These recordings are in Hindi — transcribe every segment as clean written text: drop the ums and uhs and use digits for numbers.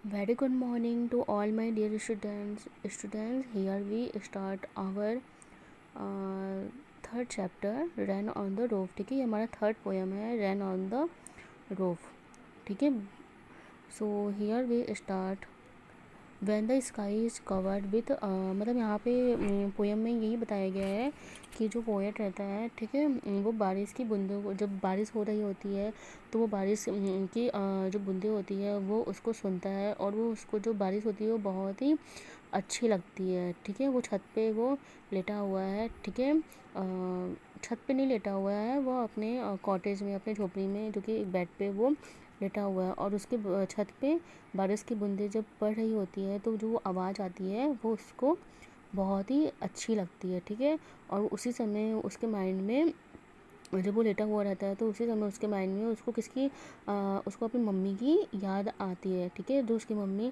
Very good morning to all my dear students. Students, here we start our third chapter rain on the roof. ठीक है, ये हमारा थर्ड पोएम है, रैन ऑन द रोफ। ठीक है, so here we start when the sky is covered with, मतलब यहाँ पे पोएम में यही बताया गया है कि जो पोएट रहता है, ठीक है, वो बारिश की बूंदों को, जब बारिश हो रही होती है तो वो बारिश की जो बूंदें होती है वो उसको सुनता है, और वो उसको जो बारिश होती है वो बहुत ही अच्छी लगती है। ठीक है, वो छत पे वो लेटा हुआ है। ठीक है, छत पे नहीं लेटा हुआ है, वो अपने कॉटेज में, अपने झोपड़ी में, जो कि एक बेड पे वो लेटा हुआ है, और उसके छत पे बारिश की बूंदें जब पड़ रही होती है तो जो आवाज़ आती है वो उसको बहुत ही अच्छी लगती है। ठीक है, और उसी समय उसके माइंड में, जब वो लेटा हुआ रहता है तो उसी समय उसके माइंड में उसको उसको अपनी मम्मी की याद आती है। ठीक है, जो उसकी मम्मी,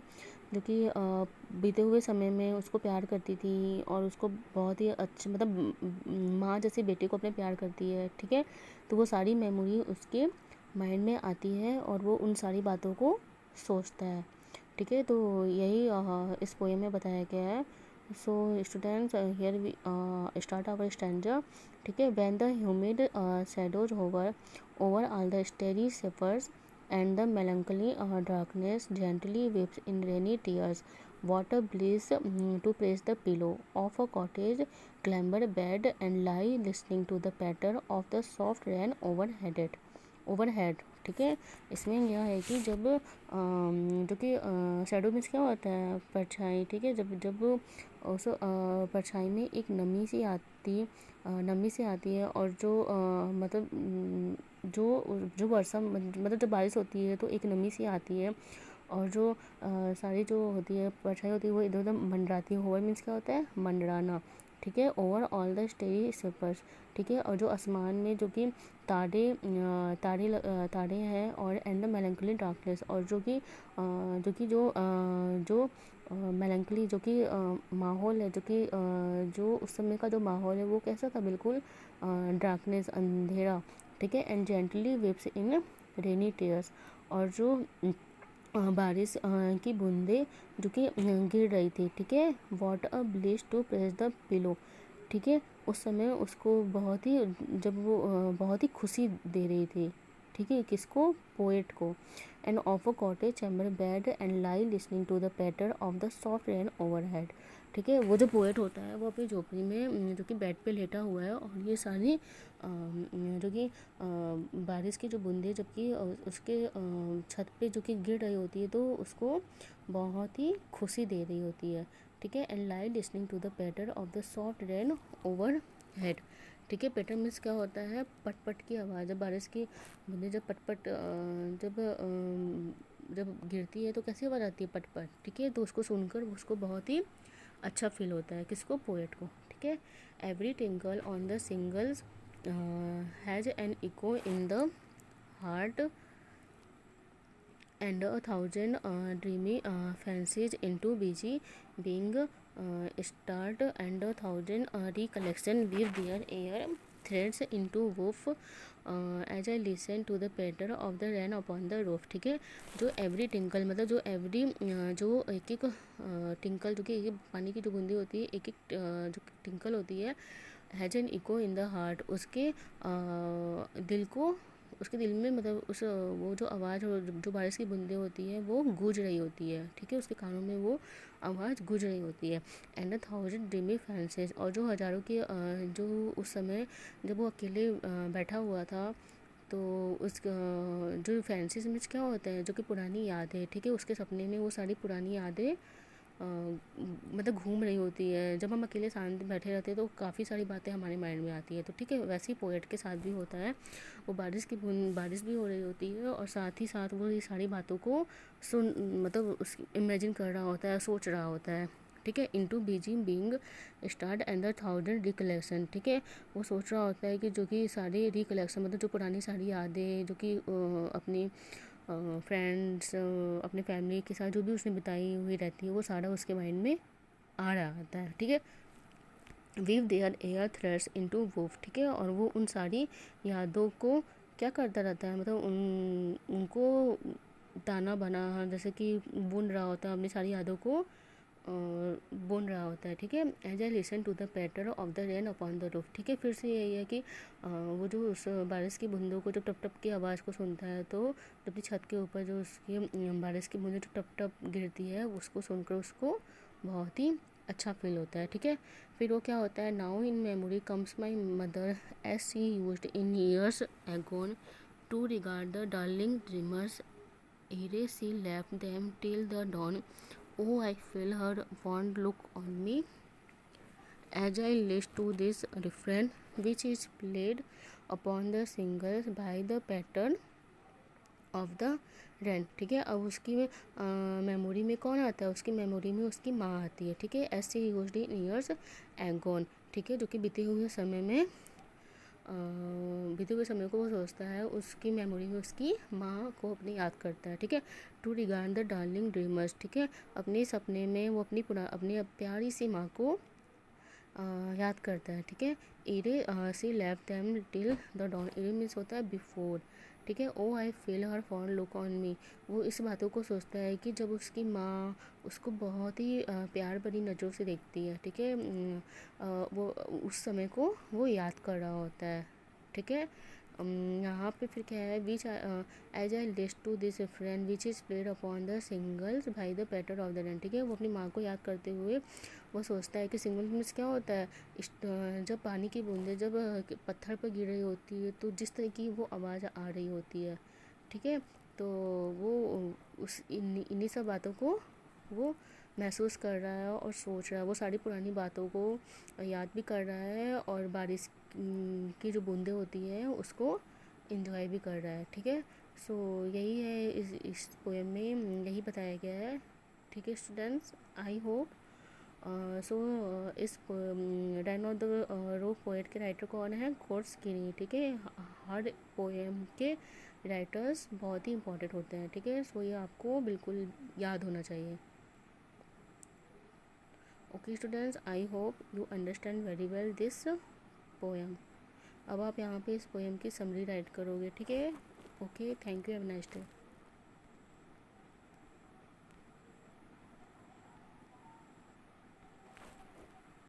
जो कि बीते हुए समय में उसको प्यार करती थी, और उसको बहुत ही अच्छी, मतलब माँ जैसी बेटे को अपने प्यार करती है। ठीक है, तो वो सारी मेमोरी उसके माइंड में आती है और वो उन सारी बातों को सोचता है। ठीक है, तो यही इस पोएम में बताया गया है। So students, here we start our stanza. ठीक है, when the humid shadows hover over all the starry spheres and the melancholy darkness gently weeps in rainy tears. What a bliss to press the pillow of a cottage clamber bed and lie listening to the patter of the soft rain overhead. ठीक है, इसमें यह है कि जब जो कि शैडो मीन्स क्या होता है, परछाई। ठीक है, जब जब उस परछाई में एक नमी सी आती है, और जो मतलब जो जो वर्षा, मतलब जब बारिश होती है तो एक नमी सी आती है, और जो सारी जो होती है परछाई होती है वो इधर उधर मंडराती है। होवर मीन्स क्या होता है, मंडराना। ठीक है, ओवर ऑल द स्टेरी स्वेपर्स। ठीक है, और जो आसमान में जो कि तारे हैं, और एंड द मेलंकली डार्कनेस, और जो कि जो मेलंकली, जो कि माहौल है, जो कि जो उस समय का जो माहौल है वो कैसा था, बिल्कुल डार्कनेस, अंधेरा। ठीक है, and gently waves in rainy tears, और जो बारिश की बूंदें जो कि गिर रही थी। ठीक है, what a bliss to press the pillow. ठीक है, उस समय उसको बहुत ही, जब वो बहुत ही खुशी दे रही थी। ठीक है, किसको, पोएट को। And of a cottage chamber bed and lie listening to the patter of the soft rain overhead. ठीक है, वो जो पोएट होता है वो अपनी झोपड़ी में जो कि बेड पे लेटा हुआ है, और ये सारी जो कि बारिश की जो बूंदें जबकि उसके छत पे जो कि गिर रही होती है तो उसको बहुत ही खुशी दे रही होती है। ठीक है, and lie listening to the patter of the soft rain over head. ठीक है, पैटर मीन्स क्या होता है, पटपट की आवाज़। जब बारिश की बूंदें जब पटपट जब गिरती है तो कैसी आवाज़ आती है, पटपट। ठीक है, तो उसको सुनकर उसको बहुत ही अच्छा फील होता है, किसको, पोएट को। ठीक है, every tinkle on the shingles has an echo in the heart and a thousand dreamy fancies into busy being starred, and a thousand recollection weave their air threads into woof as I listen to the patter of the rain upon the roof। ठीक है, जो एवरी टिंकल, मतलब जो एवरी जो एक एक टिंकल, जो कि एक पानी की जो बूंदी होती है, एक एक जो टिंकल होती है, has an echo in the heart, उसके दिल को, उसके दिल में, मतलब उस वो जो आवाज़ और जो बारिश की बूंदें होती है वो गूंज रही होती है। ठीक है, उसके कानों में वो आवाज़ गूंज रही होती है। And a thousand dreamy fancies, और जो हज़ारों की जो उस समय जब वो अकेले बैठा हुआ था, तो उस जो फैंसीज में क्या होता है, जो कि पुरानी यादें। ठीक है, उसके सपने में वो सारी पुरानी यादें मतलब घूम रही होती है। जब हम अकेले शांत बैठे रहते हैं तो काफ़ी सारी बातें हमारे माइंड में आती है। तो ठीक है, वैसे ही पोएट के साथ भी होता है, वो बारिश भी हो रही होती है, और साथ ही साथ वो ये सारी बातों को मतलब उस इमेजिन कर रहा होता है, सोच रहा होता है। ठीक है, into Beijing being start and the thousand recollection. ठीक है, वो सोच रहा होता है कि जो कि सारी रिकलेक्शन, मतलब जो पुरानी सारी यादें, जो कि अपनी फ्रेंड्स, अपने फैमिली के साथ जो भी उसने बिताई हुई रहती है, वो सारा उसके माइंड में आ रहा होता है। ठीक है, weave their airy threads into woof. ठीक है, और वो उन सारी यादों को क्या करता रहता है, मतलब उनको ताना बना, जैसे कि बुन रहा होता है, अपनी सारी यादों को बुन रहा होता है। ठीक है, as I listen to the patter of the rain upon the roof. ठीक है, फिर से यही है कि वो जो उस बारिश की बूंदों को, जब टप टप की आवाज़ को सुनता है, तो जब भी छत के ऊपर जो उसकी बारिश की बूंदें जो टप टप गिरती है, उसको सुनकर उसको बहुत ही अच्छा फील होता है। ठीक है, फिर वो क्या होता है, now in memory comes my mother as she used in years agone to regard the darling dreamers ere she left them till the dawn. Oh, I feel her fond look on me as I listen to this refrain, which is played upon the singles by the pattern of the rent. ठीक है, अब उसकी मेमोरी में कौन आता है, उसकी मेमोरी में उसकी माँ आती है। ठीक है, ऐसे यूज्ड इन ईयर्स एगोन। ठीक है, जो कि बीते हुए समय में बीते हुए समय को वो सोचता है, उसकी मेमोरी में उसकी माँ को अपनी याद करता है। ठीक है, to regard the darling dreamers. ठीक है, अपने सपने में वो अपनी प्यारी सी माँ को याद करता है। ठीक है, ere she left them till the dawn. Ere means होता है बिफोर। ठीक है, O I feel her fond look on me. वो इस बातों को सोचता है कि जब उसकी माँ उसको बहुत ही प्यार भरी नज़रों से देखती है। ठीक है, वो उस समय को वो याद कर रहा होता है। ठीक है, यहाँ पे फिर क्या है, which as I list to this friend which is played upon the singles by the patter of the rain. ठीक है, वो अपनी माँ को याद करते हुए वो सोचता है कि सिंगल मीन्स क्या होता है, जब पानी की बूंदें जब पत्थर पर गिर रही होती है, तो जिस तरह की वो आवाज़ आ रही होती है। ठीक है, तो वो उस इन्हीं सब बातों को वो महसूस कर रहा है और सोच रहा है, वो सारी पुरानी बातों को याद भी कर रहा है, और बारिश की जो बूंदें होती हैं उसको इंजॉय भी कर रहा है। ठीक है, सो यही है इस पोएम में यही बताया गया है। ठीक है स्टूडेंट्स, आई होप सो इस ran off the Rouf poet के राइटर कौन है, गोड्स-किनी। ठीक है, हर पोएम के राइटर्स बहुत ही इंपॉर्टेंट होते हैं। ठीक है, सो ये आपको बिल्कुल याद होना चाहिए। Okay students, I hope you understand very well this poem. अब आप यहाँ पे इस पोएम की समरी राइट करोगे। ठीक है, okay, thank you, have a nice day.